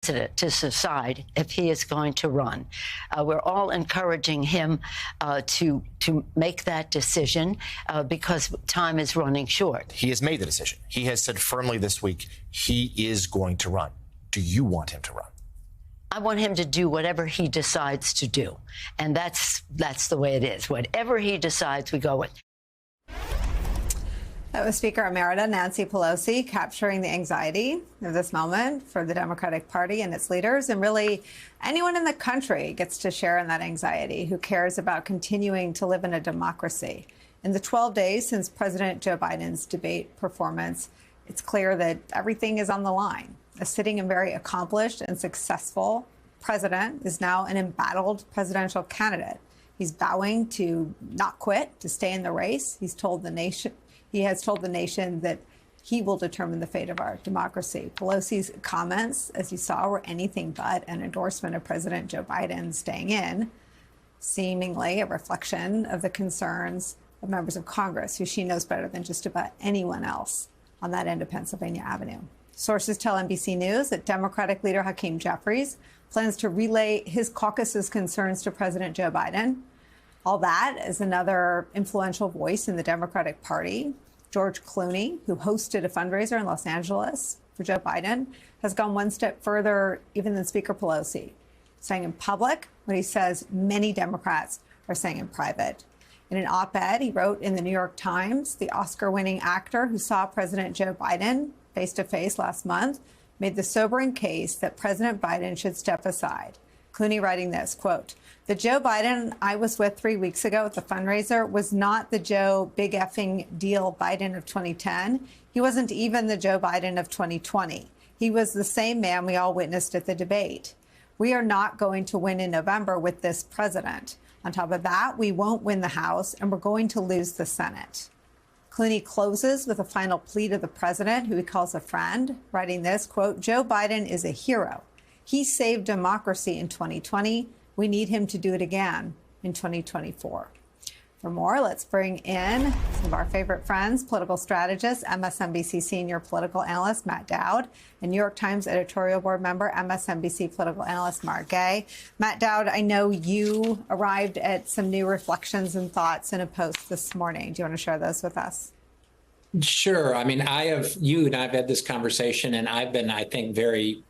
president to decide if he is going to run. We're all encouraging him to make that decision because time is running short. He has made the decision. He has said firmly this week he is going to run. Do you want him to run? I want him to do whatever he decides to do. And that's the way it is. Whatever he decides, we go with. That was Speaker Emerita Nancy Pelosi capturing the anxiety of this moment for the Democratic Party and its leaders. And really, anyone in the country gets to share in that anxiety who cares about continuing to live in a democracy. In the 12 days since President Joe Biden's debate performance, it's clear that everything is on the line. A sitting and very accomplished and successful president is now an embattled presidential candidate. He's vowing to not quit, to stay in the race. He has told the nation that he will determine the fate of our democracy. Pelosi's comments, as you saw, were anything but an endorsement of President Joe Biden staying in, seemingly a reflection of the concerns of members of Congress, who she knows better than just about anyone else on that end of Pennsylvania Avenue. Sources tell NBC News that Democratic leader Hakeem Jeffries plans to relay his caucus's concerns to President Joe Biden. All that as another influential voice in the Democratic Party, George Clooney, who hosted a fundraiser in Los Angeles for Joe Biden, has gone one step further even than Speaker Pelosi, saying in public what he says many Democrats are saying in private. In an op-ed he wrote in the New York Times, the Oscar-winning actor who saw President Joe Biden face-to-face last month made the sobering case that President Biden should step aside. Clooney writing this, quote, "The Joe Biden I was with 3 weeks ago at the fundraiser was not the Joe big effing deal Biden of 2010. He wasn't even the Joe Biden of 2020. He was the same man we all witnessed at the debate. We are not going to win in November with this president. On top of that, we won't win the House, and we're going to lose the Senate." Clooney closes with a final plea to the president, who he calls a friend, writing this, quote, "Joe Biden is a hero. He saved democracy in 2020. We need him to do it again in 2024. For more, let's bring in some of our favorite friends, political strategist, MSNBC senior political analyst Matt Dowd, and New York Times editorial board member, MSNBC political analyst Mark Gay. Matt Dowd, I know you arrived at some new reflections and thoughts in a post this morning. Do you want to share those with us? Sure. I mean, you and I've had this conversation, and I've been, I think, very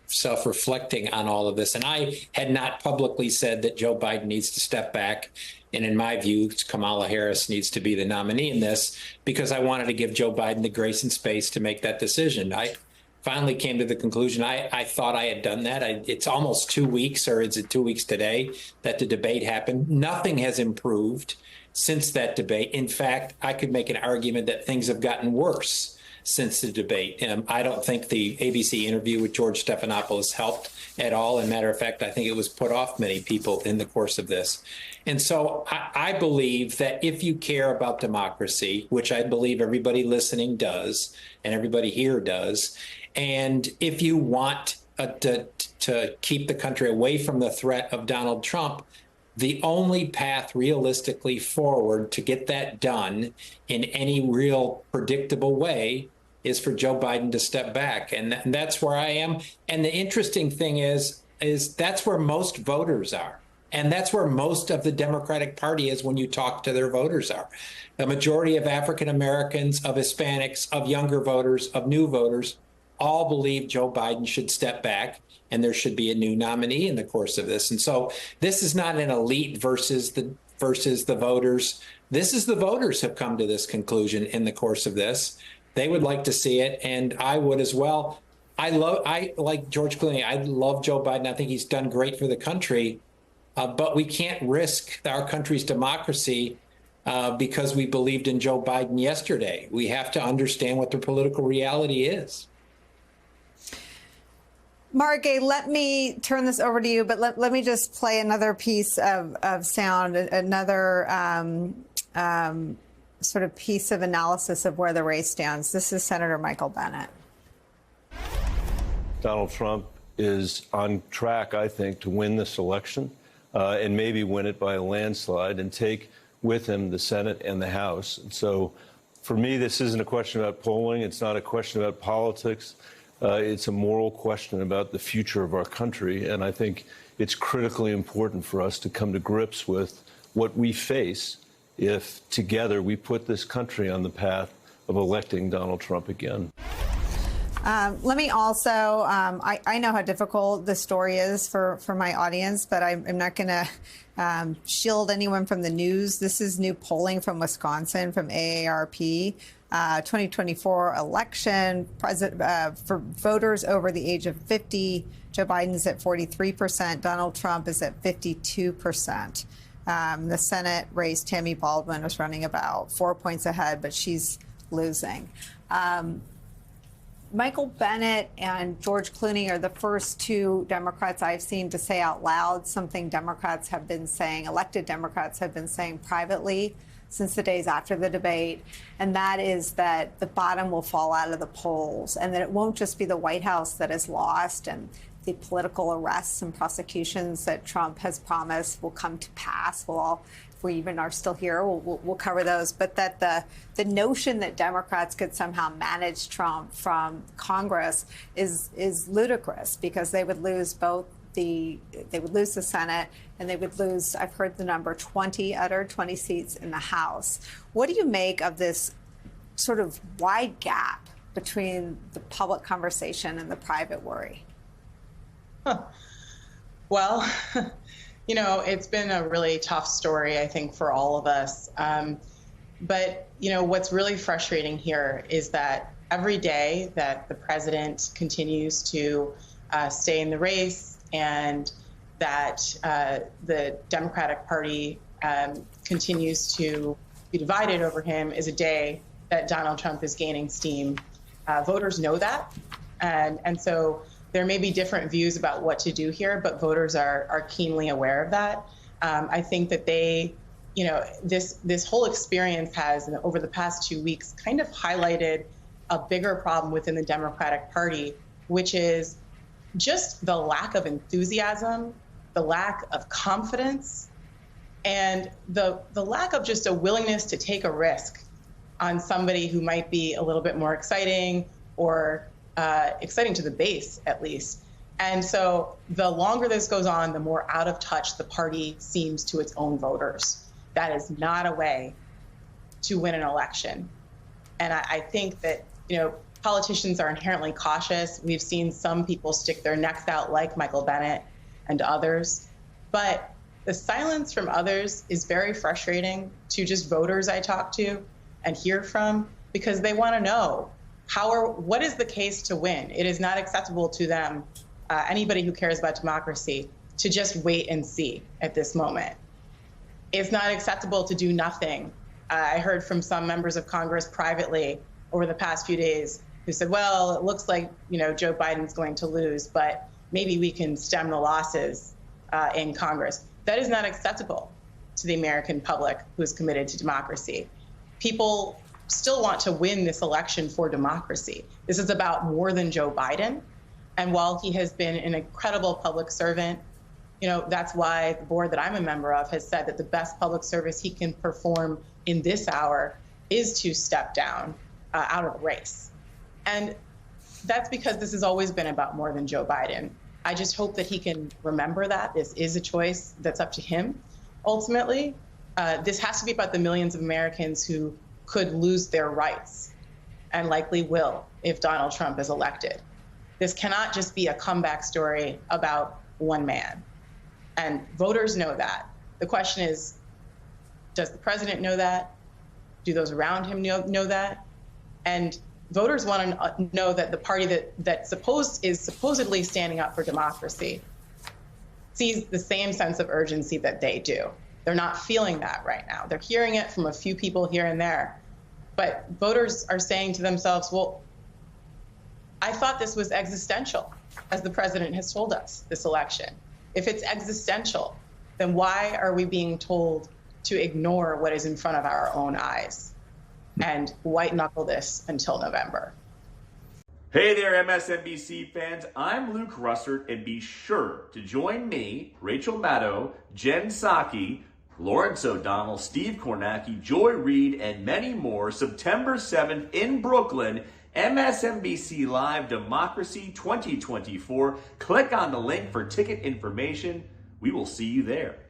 self-reflecting on all of this. And I had not publicly said that Joe Biden needs to step back. And in my view, Kamala Harris needs to be the nominee in this, because I wanted to give Joe Biden the grace and space to make that decision. I finally came to the conclusion I thought I had done that. It's almost 2 weeks, or is it 2 weeks today, that the debate happened. Nothing has improved since that debate. In fact, I could make an argument that things have gotten worse since the debate. I don't think the ABC interview with George Stephanopoulos helped at all. As a matter of fact, I think it was put off many people in the course of this. And so I believe that if you care about democracy, which I believe everybody listening does, and everybody here does, and if you want to keep the country away from the threat of Donald Trump, the only path realistically forward to get that done in any real predictable way is for Joe Biden to step back. And that's where I am. And the interesting thing is that's where most voters are. And that's where most of the Democratic Party is when you talk to their voters are. The majority of African Americans, of Hispanics, of younger voters, of new voters, all believe Joe Biden should step back and there should be a new nominee in the course of this. And so this is not an elite versus the voters. This is the voters have come to this conclusion in the course of this. They would like to see it, and I would as well. I like George Clooney. I love Joe Biden. I think he's done great for the country, but we can't risk our country's democracy because we believed in Joe Biden yesterday. We have to understand what the political reality is. Mark Gay, let me turn this over to you, but let me just play another piece of sound, another sort of piece of analysis of where the race stands. This is Senator Michael Bennet. Donald Trump is on track, I think, to win this election and maybe win it by a landslide and take with him the Senate and the House. And so for me, this isn't a question about polling. It's not a question about politics. It's a moral question about the future of our country, and I think it's critically important for us to come to grips with what we face if together we put this country on the path of electing Donald Trump again. Let me also, I know how difficult this story is for my audience, but I'm not going to shield anyone from the news. This is new polling from Wisconsin, from AARP. 2024 election, for voters over the age of 50, Joe Biden's at 43%, Donald Trump is at 52%. The Senate race, Tammy Baldwin was running about 4 points ahead, but she's losing. Michael Bennet and George Clooney are the first two Democrats I've seen to say out loud something Democrats have been saying, elected Democrats have been saying privately since the days after the debate, and that is that the bottom will fall out of the polls and that it won't just be the White House that is lost and the political arrests and prosecutions that Trump has promised will come to pass. We'll all, if we even are still here, we'll cover those. But that the notion that Democrats could somehow manage Trump from Congress is ludicrous, because they would lose both they would lose the Senate and they would lose, I've heard the number 20 seats in the House. What do you make of this sort of wide gap between the public conversation and the private worry? Well, it's been a really tough story, I think, for all of us. But, what's really frustrating here is that every day that the president continues to stay in the race and that the Democratic Party continues to be divided over him is a day that Donald Trump is gaining steam. Voters know that. And so there may be different views about what to do here, but voters are keenly aware of that. I think that this whole experience has, over the past 2 weeks, kind of highlighted a bigger problem within the Democratic Party, which is just the lack of enthusiasm, the lack of confidence, and the lack of just a willingness to take a risk on somebody who might be a little bit more exciting or exciting to the base, at least. And so the longer this goes on, the more out of touch the party seems to its own voters. That is not a way to win an election. And I think that, politicians are inherently cautious. We've seen some people stick their necks out, like Michael Bennet and others. But the silence from others is very frustrating to just voters I talk to and hear from, because they want to know what is the case to win. It is not acceptable to them, anybody who cares about democracy, to just wait and see at this moment. It's not acceptable to do nothing. I heard from some members of Congress privately over the past few days who said, well, it looks like, Joe Biden's going to lose, but maybe we can stem the losses in Congress. That is not acceptable to the American public who is committed to democracy. People still want to win this election for democracy. This is about more than Joe Biden. And while he has been an incredible public servant, that's why the board that I'm a member of has said that the best public service he can perform in this hour is to step down out of the race. And that's because this has always been about more than Joe Biden. I just hope that he can remember that this is a choice that's up to him. Ultimately, this has to be about the millions of Americans who could lose their rights and likely will if Donald Trump is elected. This cannot just be a comeback story about one man. And voters know that. The question is, does the president know that? Do those around him know that? And voters want to know that the party that is supposedly standing up for democracy sees the same sense of urgency that they do. They're not feeling that right now. They're hearing it from a few people here and there. But voters are saying to themselves, well, I thought this was existential, as the president has told us, this election. If it's existential, then why are we being told to ignore what is in front of our own eyes and white knuckle this until November? Hey there, MSNBC fans. I'm Luke Russert, and be sure to join me, Rachel Maddow, Jen Psaki, Lawrence O'Donnell, Steve Kornacki, Joy Reid, and many more September 7th in Brooklyn MSNBC Live Democracy 2024. Click on the link for ticket information. We will see you there.